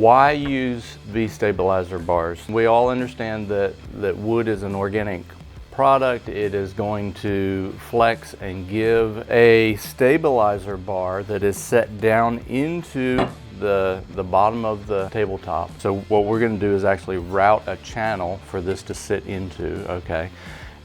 Why use V-stabilizer bars? We all understand that wood is an organic product. It is going to flex and give. A stabilizer bar that is set down into the bottom of the tabletop. So what we're going to do is actually route a channel for this to sit into, okay?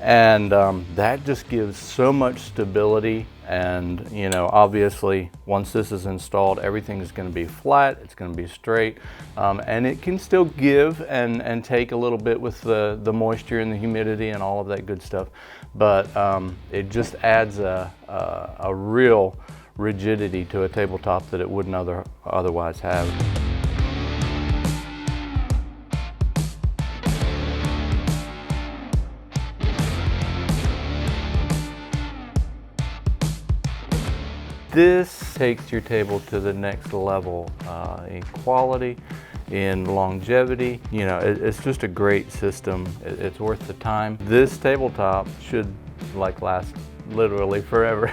And that just gives so much stability, and you know, obviously once this is installed, everything is going to be flat, it's going to be straight, and it can still give and take a little bit with the moisture and the humidity and all of that good stuff, but it just adds a real rigidity to a tabletop that it wouldn't otherwise have. This takes your table to the next level in quality, in longevity. You know, it's just a great system. It's worth the time. This tabletop should last literally forever.